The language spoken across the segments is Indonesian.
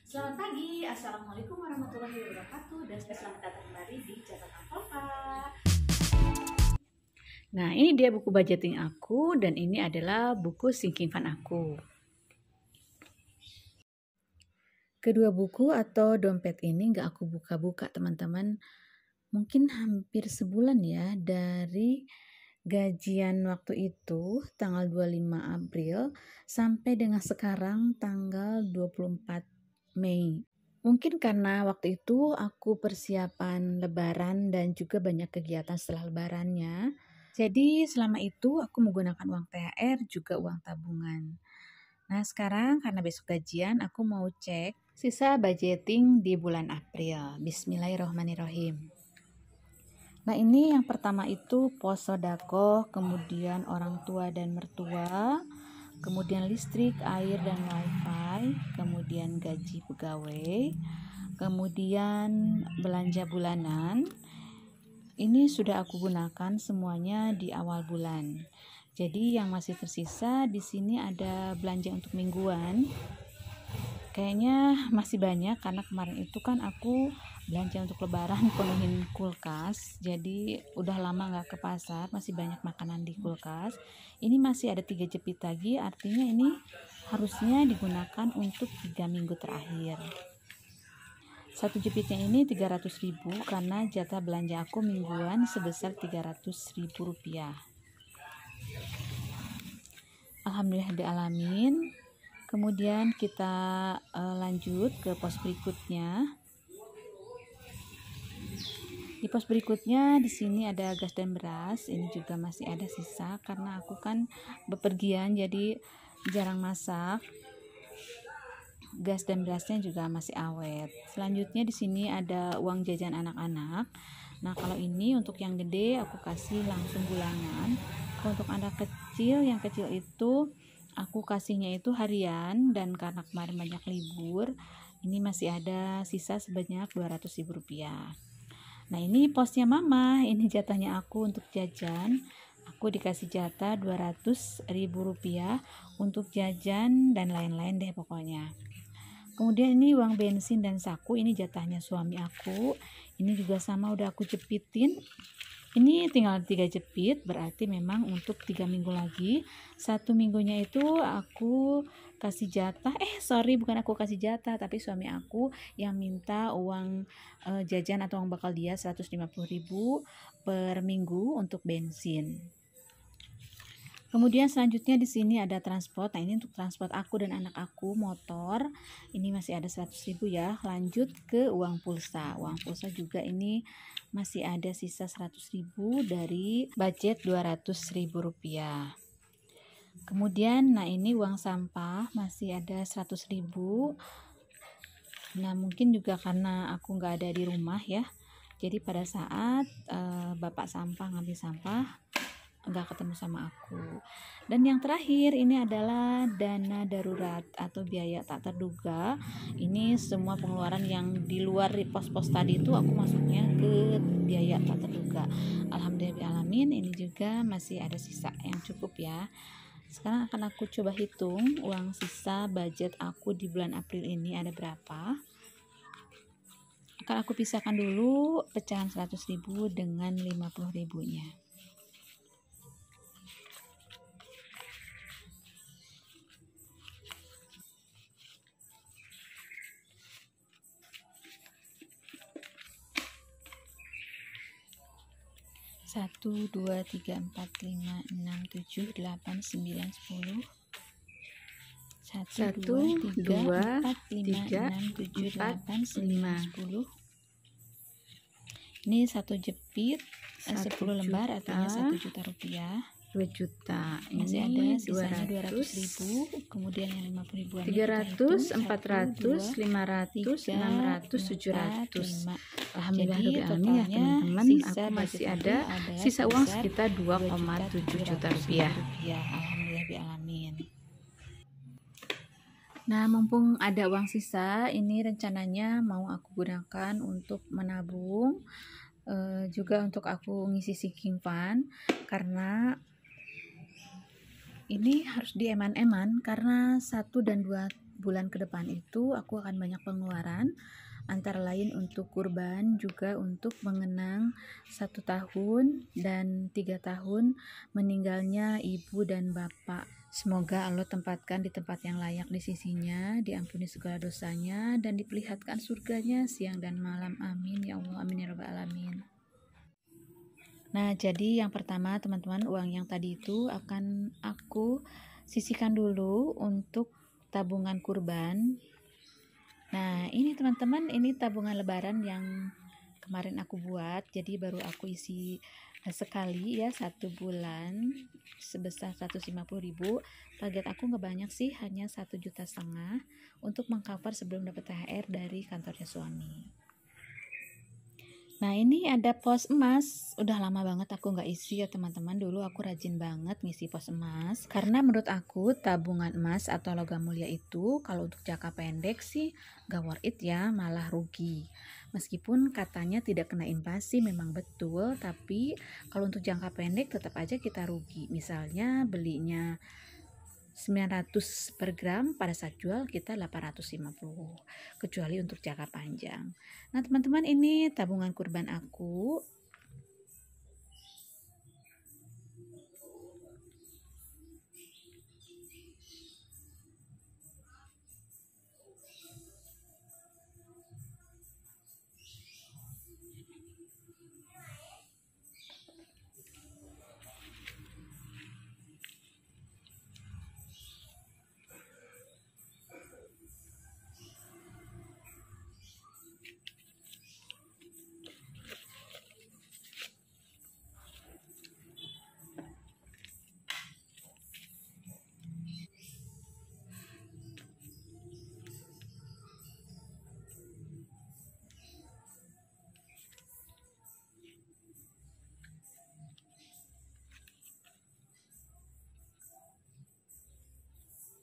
Selamat pagi, Assalamualaikum warahmatullahi wabarakatuh, dan selamat datang kembali di Catatan Papa. Nah, ini dia buku budgeting aku, dan ini adalah buku sinking fund aku. Kedua buku atau dompet ini nggak aku buka-buka, teman-teman. Mungkin hampir sebulan ya, dari gajian waktu itu, tanggal 25 April, sampai dengan sekarang, tanggal 24 Mei. Mungkin karena waktu itu aku persiapan lebaran dan juga banyak kegiatan setelah lebarannya. Jadi selama itu aku menggunakan uang THR juga uang tabungan. Nah sekarang karena besok gajian aku mau cek sisa budgeting di bulan April. Bismillahirrohmanirrohim. Nah ini yang pertama itu pos sodako, kemudian orang tua dan mertua, kemudian listrik, air dan wifi, kemudian gaji pegawai, kemudian belanja bulanan. Ini sudah aku gunakan semuanya di awal bulan. Jadi yang masih tersisa di sini ada belanja untuk mingguan. Kayaknya masih banyak karena kemarin itu kan aku belanja untuk lebaran penuhin kulkas. Jadi udah lama nggak ke pasar, masih banyak makanan di kulkas. Ini masih ada 3 jepit lagi, artinya ini harusnya digunakan untuk 3 minggu terakhir. Satu jepitnya ini 300.000 karena jatah belanja aku mingguan sebesar 300.000 rupiah. Alhamdulillahirrahmanirrahim. Kemudian kita lanjut ke pos berikutnya. Di pos berikutnya di sini ada gas dan beras. Ini juga masih ada sisa karena aku kan bepergian jadi jarang masak. Gas dan berasnya juga masih awet. Selanjutnya di sini ada uang jajan anak-anak. Nah, kalau ini untuk yang gede aku kasih langsung bulanan. Kalau untuk anak kecil, yang kecil itu aku kasihnya itu harian, dan karena kemarin banyak libur, ini masih ada sisa sebanyak 200.000 rupiah. Nah, ini posnya mama, ini jatahnya aku untuk jajan. Aku dikasih jatah 200.000 rupiah untuk jajan dan lain-lain deh pokoknya. Kemudian ini uang bensin dan saku, ini jatahnya suami aku. Ini juga sama udah aku jepitin. Ini tinggal 3 jepit, berarti memang untuk 3 minggu lagi. 1 minggunya itu aku kasih jatah, bukan aku kasih jatah, tapi suami aku yang minta uang jajan atau uang bakal dia 150.000 per minggu untuk bensin. Kemudian selanjutnya di sini ada transport. Nah, ini untuk transport aku dan anak aku motor. Ini masih ada 100.000 ya. Lanjut ke uang pulsa. Uang pulsa juga ini masih ada sisa 100.000 dari budget 200.000 rupiah. Kemudian nah ini uang sampah masih ada 100.000. Nah, mungkin juga karena aku nggak ada di rumah ya. Jadi pada saat bapak sampah ngambil sampah nggak ketemu sama aku. Dan yang terakhir ini adalah dana darurat atau biaya tak terduga. Ini semua pengeluaran yang di luar pos-pos tadi itu aku masuknya ke biaya tak terduga. Alhamdulillahirrahmanirrahim, ini juga masih ada sisa yang cukup ya. Sekarang akan aku coba hitung uang sisa budget aku di bulan April ini ada berapa. Akan aku pisahkan dulu pecahan 100.000 dengan 50.000-nya. Satu, dua, tiga, empat, lima, enam, tujuh, delapan, sembilan, 10. 1, 2, 3, 4, 5, 6, 7, 8, 9, 10. Ini satu jepit 10 lembar artinya 1 juta rupiah. 2 juta. Masih ada sisanya 200.000. Kemudian yang 50.000-an 300, 400, 500, 600, 700. Alhamdulillah ya teman-teman, aku masih ada sisa uang sekitar 2,7 juta rupiah. Alhamdulillah. Nah, mumpung ada uang sisa, ini rencananya mau aku gunakan untuk menabung, juga untuk aku ngisi sinking fund, karena ini harus dieman-eman karena 1 dan 2 bulan ke depan itu aku akan banyak pengeluaran, antara lain untuk kurban, juga untuk mengenang 1 tahun dan 3 tahun meninggalnya ibu dan bapak. Semoga Allah tempatkan di tempat yang layak di sisinya, diampuni segala dosanya, dan diperlihatkan surganya siang dan malam. Amin ya Allah, amin ya rabbal alamin. Nah, jadi yang pertama teman-teman, uang yang tadi itu akan aku sisihkan dulu untuk tabungan kurban. Nah, ini teman-teman, ini tabungan lebaran yang kemarin aku buat, jadi baru aku isi sekali ya 1 bulan sebesar 150.000. Target aku nggak banyak sih, hanya 1,5 juta untuk mengcover sebelum dapat THR dari kantornya suami. Nah, ini ada pos emas. Udah lama banget aku nggak isi ya teman-teman. Dulu aku rajin banget ngisi pos emas. Karena menurut aku tabungan emas atau logam mulia itu kalau untuk jangka pendek sih gak worth it ya, malah rugi. Meskipun katanya tidak kena inflasi memang betul, tapi kalau untuk jangka pendek tetap aja kita rugi. Misalnya belinya 900 per gram, pada saat jual kita 850, kecuali untuk jangka panjang. Nah teman-teman, ini tabungan kurban aku.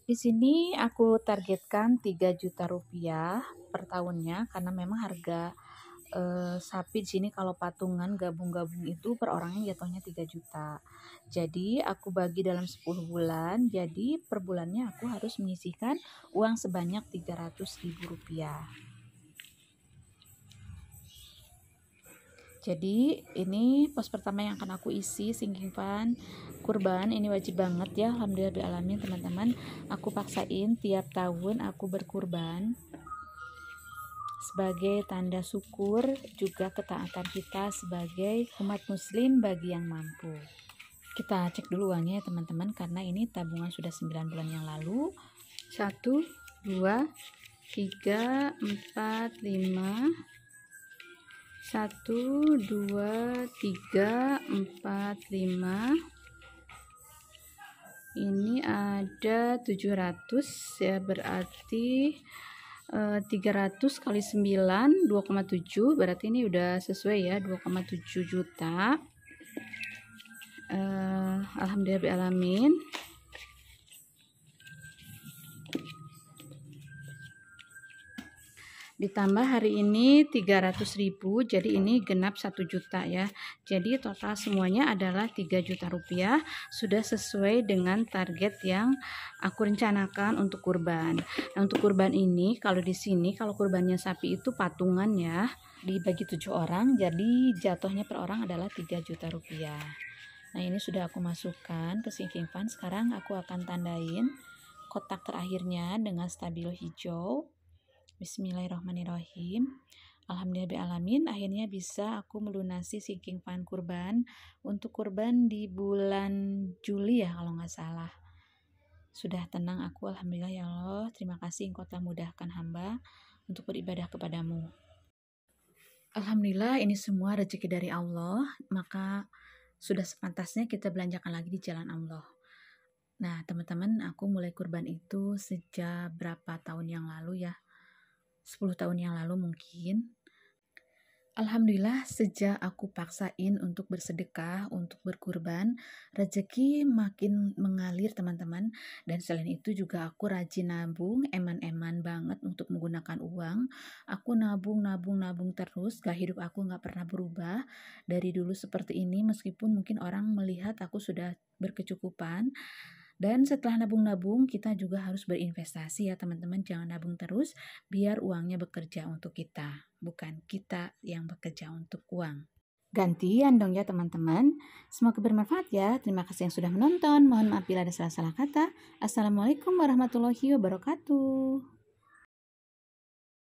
Di sini aku targetkan 3 juta rupiah per tahunnya, karena memang harga sapi di sini kalau patungan gabung-gabung itu per orangnya jatuhnya 3 juta. Jadi aku bagi dalam 10 bulan, jadi per bulannya aku harus menyisihkan uang sebanyak 300.000 rupiah. Jadi ini pos pertama yang akan aku isi, sinking fund kurban. Ini wajib banget ya, alhamdulillahirrahmanirrahim teman-teman. Aku paksain tiap tahun aku berkurban sebagai tanda syukur, juga ketaatan kita sebagai umat muslim bagi yang mampu. Kita cek dulu uangnya ya teman-teman, karena ini tabungan sudah 9 bulan yang lalu. 1, 2, 3, 4, 5, 1, 2, 3, 4, 5. Ini ada 700 ya, berarti 300 kali 9 2,7, berarti ini udah sesuai ya, 2,7 juta. Alhamdulillahirrahmanirrahim. Ditambah hari ini 300.000, jadi ini genap 1 juta ya. Jadi total semuanya adalah 3 juta rupiah, sudah sesuai dengan target yang aku rencanakan untuk kurban. Nah, untuk kurban ini kalau di sini kalau kurbannya sapi itu patungan ya, dibagi 7 orang, jadi jatuhnya per orang adalah 3 juta rupiah. Nah, ini sudah aku masukkan ke sinking fund. Sekarang aku akan tandain kotak terakhirnya dengan stabilo hijau. Bismillahirrahmanirrahim. Alhamdulillahirrahmanirrahim, akhirnya bisa aku melunasi sinking fund kurban untuk kurban di bulan Juli ya kalau nggak salah. Sudah tenang aku, alhamdulillah ya Allah. Terima kasih Engkau telah mudahkan hamba untuk beribadah kepadamu. Alhamdulillah, ini semua rezeki dari Allah, maka sudah sepantasnya kita belanjakan lagi di jalan Allah. Nah teman-teman, aku mulai kurban itu sejak berapa tahun yang lalu ya, 10 tahun yang lalu mungkin. Alhamdulillah, sejak aku paksain untuk bersedekah, untuk berkurban, rezeki makin mengalir teman-teman. Dan selain itu juga aku rajin nabung, eman-eman banget untuk menggunakan uang. Aku nabung terus, hidup aku gak pernah berubah dari dulu seperti ini, meskipun mungkin orang melihat aku sudah berkecukupan. Dan setelah nabung-nabung, kita juga harus berinvestasi ya teman-teman. Jangan nabung terus, biar uangnya bekerja untuk kita, bukan kita yang bekerja untuk uang. Gantian dong ya teman-teman. Semoga bermanfaat ya. Terima kasih yang sudah menonton. Mohon maaf bila ada salah-salah kata. Assalamualaikum warahmatullahi wabarakatuh.